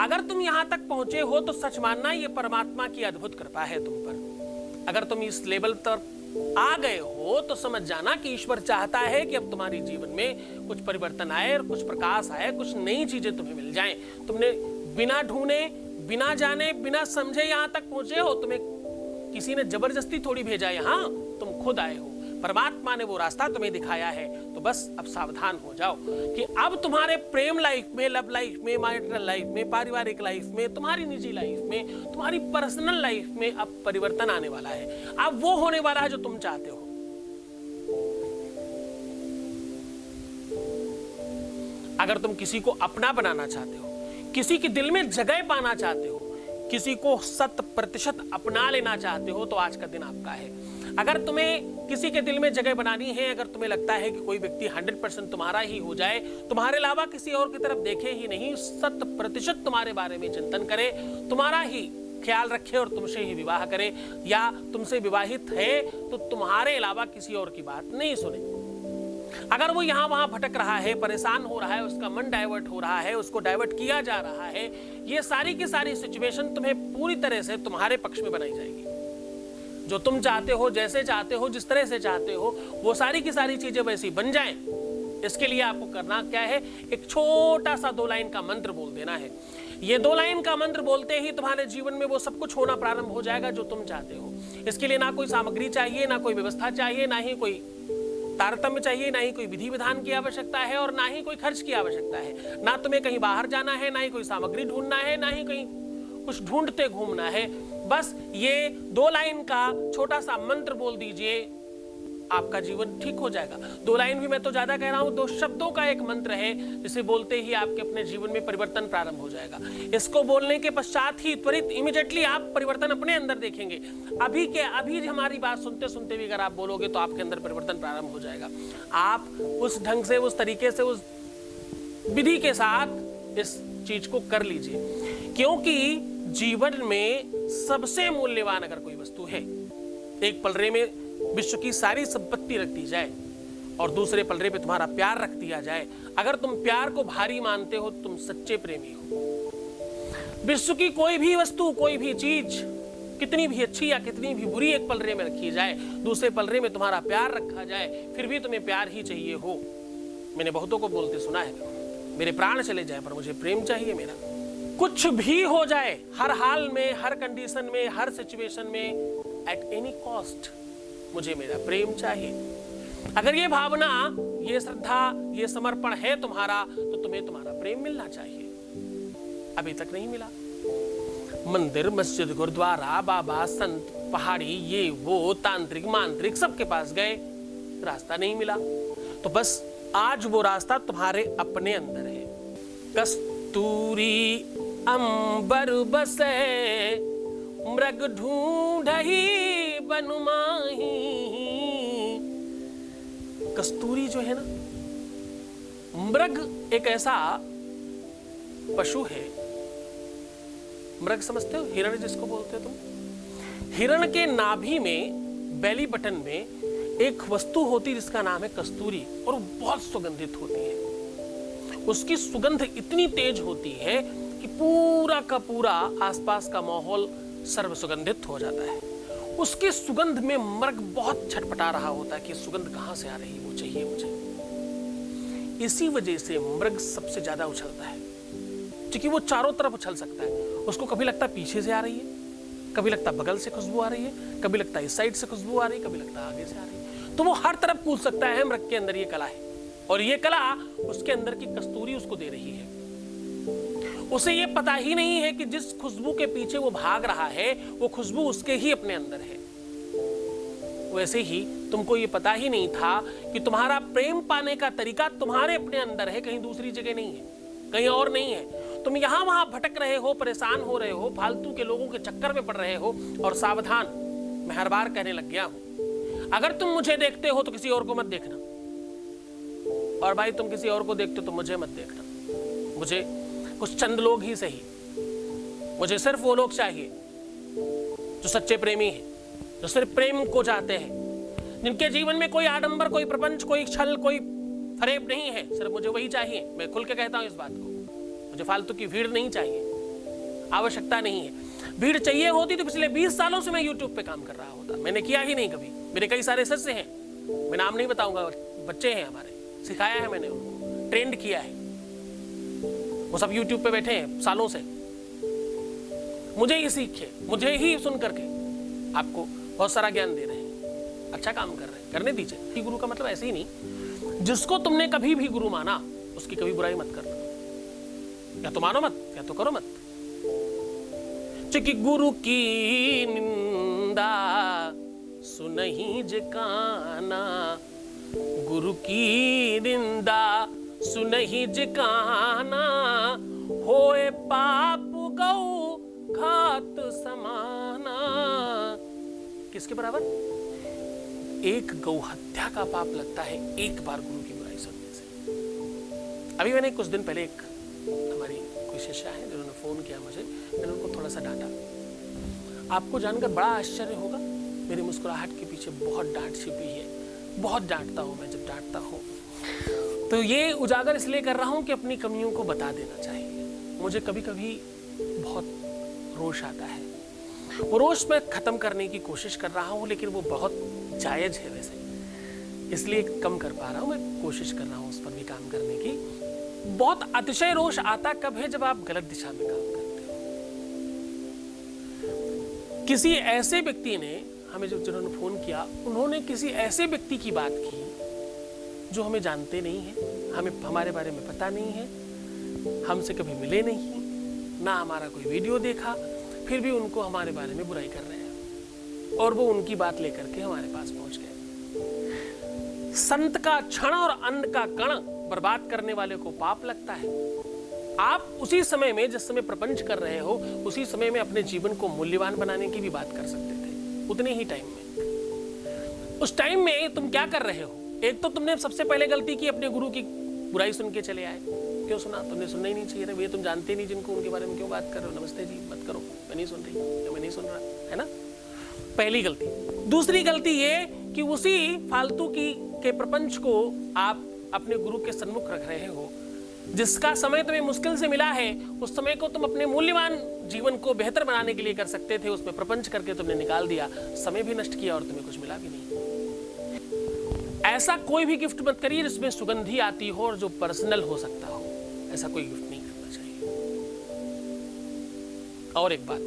अगर तुम यहां तक पहुंचे हो तो सच मानना ये परमात्मा की अद्भुत कृपा है तुम पर। अगर तुम इस लेवल तक आ गए हो तो समझ जाना कि ईश्वर चाहता है कि अब तुम्हारे जीवन में कुछ परिवर्तन आए और कुछ प्रकाश आए, कुछ नई चीजें तुम्हें मिल जाएं। तुमने बिना ढूंढे, बिना जाने, बिना समझे यहां तक पहुंचे हो। तुम्हें किसी ने जबरदस्ती थोड़ी भेजा यहां, तुम खुद आए हो। परमात्मा ने वो रास्ता तुम्हें दिखाया है। तो बस अब सावधान हो जाओ कि अब तुम्हारे प्रेम लाइफ में, लव लाइफ में, मैरिटल लाइफ में, पारिवारिक लाइफ में, तुम्हारी निजी लाइफ में, तुम्हारी पर्सनल लाइफ में अब परिवर्तन आने वाला है। अब वो होने वाला है जो तुम चाहते हो। अगर तुम किसी को अपना बनाना चाहते हो, किसी के दिल में जगह पाना चाहते हो, किसी को 100% अपना लेना चाहते हो, तो आज का दिन आपका है। अगर तुम्हें किसी के दिल में जगह बनानी है, अगर तुम्हें लगता है कि कोई व्यक्ति 100% तुम्हारा ही हो जाए, तुम्हारे अलावा किसी और की तरफ देखे ही नहीं, 100% तुम्हारे बारे में चिंतन करे, तुम्हारा ही ख्याल रखे और तुमसे ही विवाह करे, या तुमसे विवाहित है तो तुम्हारे अलावा किसी और की बात नहीं सुने। अगर वो यहां वहां भटक रहा है, परेशान हो रहा है, उसका मन डाइवर्ट हो रहा है, उसको डाइवर्ट किया जा रहा है, ये सारी की सारी सिचुएशन तुम्हें पूरी तरह से तुम्हारे पक्ष में बनाई जाएगी। जो तुम चाहते हो, जैसे चाहते हो, जिस तरह से चाहते हो, वो सारी की सारी चीजें वैसी बन जाएं। इसके लिए आपको करना क्या है, एक छोटा सा 2 लाइन का मंत्र बोल देना है। ये 2 लाइन का मंत्र बोलते ही तुम्हारे जीवन में वो सब कुछ होना प्रारंभ हो जाएगा जो तुम चाहते हो। इसके लिए ना कोई सामग्री चाहिए, ना कोई व्यवस्था चाहिए, ना ही कोई तारतम्य चाहिए, ना ही कोई विधि विधान की आवश्यकता है, और ना ही कोई खर्च की आवश्यकता है। ना तुम्हें कहीं बाहर जाना है, ना ही कोई सामग्री ढूंढना है, ना ही कहीं कुछ ढूंढते घूमना है। बस ये 2 लाइन का छोटा सा मंत्र बोल दीजिए, आपका जीवन ठीक हो जाएगा। 2 लाइन भी मैं तो ज्यादा कह रहा हूं, 2 शब्दों का एक मंत्र है, जिसे बोलते ही आपके अपने जीवन में परिवर्तन प्रारंभ हो जाएगा। इसको बोलने के पश्चात ही त्वरित इमीडिएटली आप परिवर्तन अपने अंदर देखेंगे। अभी के अभी हमारी बात सुनते सुनते भी अगर आप बोलोगे तो आपके अंदर परिवर्तन प्रारंभ हो जाएगा। आप उस ढंग से, उस तरीके से, उस विधि के साथ इस चीज को कर लीजिए, क्योंकि जीवन में सबसे मूल्यवान अगर कोई वस्तु है, एक पलड़े में विश्व की सारी संपत्ति रख दी जाए और दूसरे पलड़े पे तुम्हारा प्यार रख दिया जाए, अगर तुम प्यार को भारी मानते हो, तुम सच्चे प्रेमी हो। विश्व की कोई भी वस्तु, कोई भी चीज कितनी भी अच्छी या कितनी भी बुरी एक पलड़े में रखी जाए, दूसरे पलड़े में तुम्हारा प्यार रखा जाए, फिर भी तुम्हें प्यार ही चाहिए हो। मैंने बहुतों को बोलते सुना है, मेरे प्राण चले जाए पर मुझे प्रेम चाहिए मेरा। कुछ भी हो जाए, हर हाल में, हर कंडीशन में, हर सिचुएशन में, एट एनी कॉस्ट मुझे मेरा प्रेम चाहिए। अगर ये भावना, ये श्रद्धा, ये समर्पण है तुम्हारा, तो तुम्हें तुम्हारा प्रेम मिलना चाहिए। अभी तक नहीं मिला। मंदिर, मस्जिद, गुरुद्वारा, बाबा, संत, पहाड़ी, ये वो, तांत्रिक, मांत्रिक, सबके पास गए, रास्ता नहीं मिला। तो बस आज वो रास्ता तुम्हारे अपने अंदर है। कस्तूरी अंबर बसे, मृग ढूंढही बनु माही। कस्तूरी जो है ना, मृग एक ऐसा पशु है, मृग समझते हो, हिरण जिसको बोलते हो तुम। हिरण के नाभि में, बेली बटन में एक वस्तु होती है जिसका नाम है कस्तूरी, और वो बहुत सुगंधित होती है। उसकी सुगंध इतनी तेज होती है कि पूरा का पूरा आसपास का माहौल सर्व सुगंधित हो जाता है। उसकी सुगंध में मृग बहुत छटपटा रहा होता है कि सुगंध कहां से आ रही है, वो चाहिए मुझे। इसी वजह से मृग सबसे ज्यादा उछलता है, क्योंकि वो चारों तरफ उछल सकता है। उसको कभी लगता पीछे से आ रही है, कभी लगता बगल से खुशबू आ रही है, कभी लगता इस साइड से खुशबू आ रही है, कभी लगता आगे से आ रही है। तो वो हर तरफ कूद सकता है। मृग के अंदर ये कला है, और ये कला उसके अंदर की कस्तूरी उसको दे रही है। उसे ये पता ही नहीं है कि जिस खुशबू के पीछे वो भाग रहा है, वो खुशबू उसके ही अपने अंदर है। वैसे ही तुमको ये पता ही नहीं था कि तुम्हारा प्रेम पाने का तरीका तुम्हारे अपने अंदर है, कहीं दूसरी जगह नहीं है, कहीं और नहीं है। तुम यहां वहां भटक रहे हो, परेशान हो रहे हो, फालतू के लोगों के चक्कर में पड़ रहे हो। और सावधान, मैं हर बार कहने लग गया हूं, अगर तुम मुझे देखते हो तो किसी और को मत देखना, और भाई तुम किसी और को देखते हो तो मुझे मत देखना। मुझे कुछ चंद लोग ही सही, मुझे सिर्फ वो लोग चाहिए जो सच्चे प्रेमी हैं, जो सिर्फ प्रेम को चाहते हैं, जिनके जीवन में कोई आडंबर, कोई प्रपंच, कोई छल, कोई फरेब नहीं है। सिर्फ मुझे वही चाहिए। मैं खुल के कहता हूं इस बात को, मुझे फालतू की भीड़ नहीं चाहिए। आवश्यकता नहीं है। भीड़ चाहिए होती तो पिछले 20 सालों से मैं YouTube पे काम कर रहा होता। मैंने किया ही नहीं कभी। मेरे कई सारे सदस्य हैं, मैं नाम नहीं बताऊंगा, बच्चे हैं हमारे, सिखाया है मैंने उनको, ट्रेंड किया है, वो सब YouTube पे बैठे हैं सालों से। मुझे ही सीखे, मुझे ही सुन करके आपको बहुत सारा ज्ञान दे रहे हैं, अच्छा काम कर रहे हैं, करने दीजिए। गुरु का मतलब ऐसे ही नहीं, जिसको तुमने कभी भी गुरु माना उसकी कभी बुराई मत करना, या तो मानो मत या तो करो मत। कि गुरु की निंदा सुनहि जे काना, गुरु की निंदा सुनहि जे काना, होए पाप गौ घात समाना। किसके बराबर? एक गौ हत्या का पाप लगता है एक बार गुरु की बुराई सुनने से। अभी मैंने कुछ दिन पहले एक हमारी कोई शिष्या है जिन्होंने फोन किया मुझे, मैंने उनको थोड़ा सा डांटा। आपको जानकर बड़ा आश्चर्य होगा, मेरी मुस्कुराहट के पीछे बहुत डांट छिपी है। बहुत डांटता हूं मैं, जब डांटता हूं तो ये उजागर इसलिए कर रहा हूं कि अपनी कमियों को बता देना चाहिए। मुझे कभी कभी बहुत रोष आता है, वो रोष मैं खत्म करने की कोशिश कर रहा हूं, लेकिन वो बहुत जायज है वैसे, इसलिए कम कर पा रहा हूं। मैं कोशिश कर रहा हूं उस पर भी काम करने की। बहुत अतिशय रोष आता कब है? जब आप गलत दिशा में काम करते हो। किसी ऐसे व्यक्ति ने हमें, जिन्होंने फोन किया, उन्होंने किसी ऐसे व्यक्ति की बात की जो हमें जानते नहीं है, हमें हमारे बारे में पता नहीं है, हमसे कभी मिले नहीं, ना हमारा कोई वीडियो देखा, फिर भी उनको हमारे बारे में बुराई कर रहे हैं और वो उनकी बात लेकर के हमारे पास पहुंच गए। संत का क्षण और अन्न का कण बर्बाद करने वाले को पाप लगता है। आप उसी समय में, जिस समय प्रपंच कर रहे हो, उसी समय में अपने जीवन को मूल्यवान बनाने की भी बात कर सकते थे, उतने ही टाइम में। उस टाइम में तुम क्या कर रहे हो? एक तो तुमने सबसे पहले गलती की, अपने गुरु की बुराई सुन के चले आए। क्यों सुना? तुमने सुनना ही नहीं चाहिए था। वे तुम जानते नहीं जिनको, उनके बारे में क्यों बात कर रहे हो? नमस्ते जी मत करो, मैं नहीं सुन रही या मैं नहीं सुन रहा, है ना? पहली गलती। दूसरी गलती ये कि उसी फालतू के प्रपंच को आप अपने गुरु के सन्मुख रख रहे हो। जिसका समय तुम्हें मुश्किल से मिला है, उस समय को तुम अपने मूल्यवान जीवन को बेहतर बनाने के लिए कर सकते थे, उसमें प्रपंच करके तुमने निकाल दिया, समय भी नष्ट किया और तुम्हें कुछ मिला भी नहीं। ऐसा कोई भी गिफ्ट मत करिए जिसमें सुगंधी आती हो और जो पर्सनल हो सकता हो। ऐसा कोई गिफ्ट नहीं करना चाहिए। और एक बात,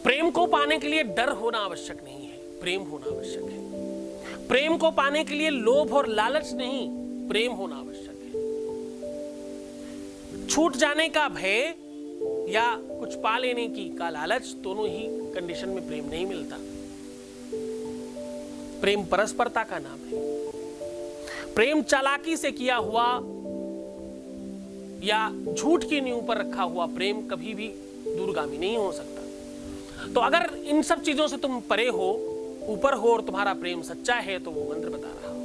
प्रेम को पाने के लिए डर होना आवश्यक नहीं है, प्रेम होना आवश्यक है। प्रेम को पाने के लिए लोभ और लालच नहीं, प्रेम होना आवश्यक है। छूट जाने का भय या कुछ पा लेने की का लालच, दोनों ही कंडीशन में प्रेम नहीं मिलता। प्रेम परस्परता का नाम है। प्रेम चालाकी से किया हुआ या झूठ की नींव पर रखा हुआ प्रेम कभी भी दूरगामी नहीं हो सकता। तो अगर इन सब चीजों से तुम परे हो, ऊपर हो और तुम्हारा प्रेम सच्चा है, तो वो मंत्र बता रहा हो,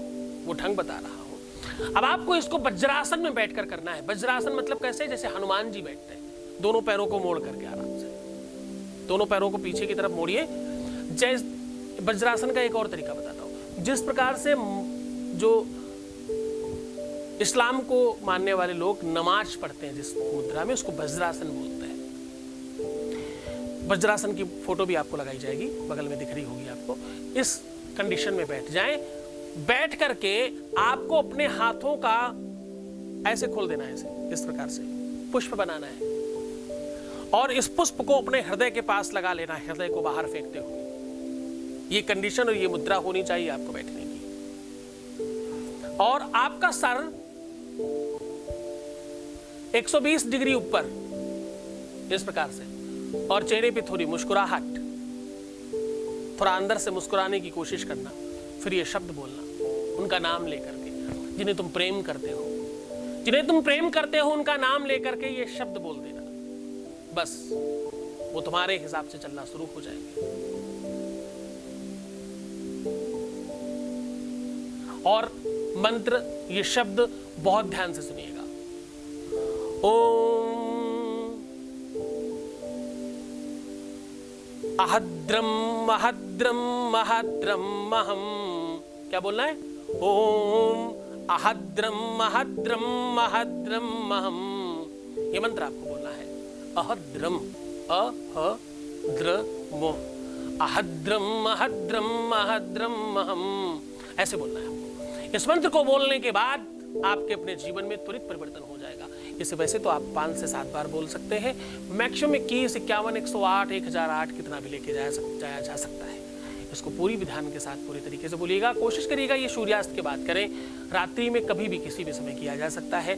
वो ढंग बता रहा हो। अब आपको इसको वज्रासन में बैठकर करना है। वज्रासन मतलब कैसे? जैसे हनुमान जी बैठते हैं, दोनों पैरों को मोड़ करके आराम से, दोनों पैरों को पीछे की तरफ मोड़िए। जैसे वज्रासन का एक और तरीका बताता हूं। जिस प्रकार से जो इस्लाम को मानने वाले लोग नमाज पढ़ते हैं जिस मुद्रा में, उसको वज्रासन बोलते हैं। वज्रासन की फोटो भी आपको लगाई जाएगी, बगल में दिख रही होगी आपको। इस कंडीशन में बैठ जाएं। बैठ करके आपको अपने हाथों का ऐसे खोल देना है, ऐसे इस प्रकार से पुष्प बनाना है और इस पुष्प को अपने हृदय के पास लगा लेना है, हृदय को बाहर फेंकते हुए। ये कंडीशन और ये मुद्रा होनी चाहिए आपको बैठने की। और आपका सर 120 डिग्री ऊपर इस प्रकार से, और चेहरे पे थोड़ी मुस्कुराहट, थोड़ा अंदर से मुस्कुराने की कोशिश करना। फिर ये शब्द बोलना उनका नाम लेकर के, जिन्हें तुम प्रेम करते हो, जिन्हें तुम प्रेम करते हो, उनका नाम लेकर के ये शब्द बोल देना। बस वो तुम्हारे हिसाब से चलना शुरू हो जाएंगे। और मंत्र, ये शब्द बहुत ध्यान से सुनिएगा। ओम अहद्रम महद्रम महद्रम महम। क्या बोलना है? ओम अहद्रम महद्रम महद्रम महम। ये मंत्र आपको बोलना है। अहद्रम, अहद्रम, अहद्रम अहद्रम अहद्रम अहम, ऐसे बोलना है आपको। इस मंत्र को बोलने के बाद आपके अपने जीवन में त्वरित परिवर्तन हो जाएगा। इसे वैसे तो आप 5 से 7 बार बोल सकते हैं, मैक्सिमम 21, 51, 108, 1008 कितना भी लेके जाया जा सकता है। इसको पूरी विधान के साथ पूरी तरीके से बोलिएगा। कोशिश करिएगा ये सूर्यास्त के बाद करें, रात्रि में कभी भी किसी भी समय किया जा सकता है,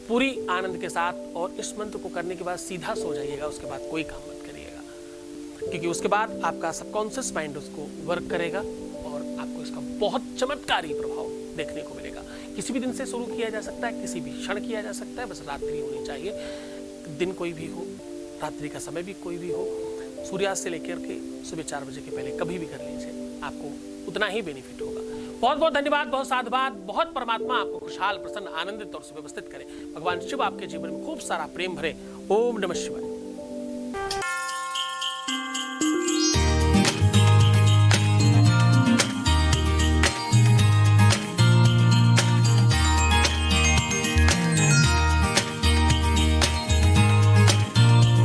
पूरी आनंद के साथ। और इस मंत्र को करने के बाद सीधा सो जाइएगा, उसके बाद कोई काम मत करिएगा, क्योंकि उसके बाद आपका सबकॉन्शियस माइंड उसको वर्क करेगा और आपको इसका बहुत चमत्कारी प्रभाव देखने को मिलेगा। किसी भी दिन से शुरू किया जा सकता है, किसी भी क्षण किया जा सकता है, बस रात्रि होनी चाहिए। दिन कोई भी हो, रात्रि का समय भी कोई भी हो, सूर्यास्त से लेकर के सुबह 4 बजे के पहले कभी भी कर लीजिए, आपको उतना ही बेनिफिट होगा। बहुत बहुत धन्यवाद, बहुत साधुवाद, बहुत परमात्मा आपको खुशहाल, प्रसन्न, आनंदित और सुव्यवस्थित करें। भगवान शिव आपके जीवन में खूब सारा प्रेम भरे। ओम नमः शिवाय।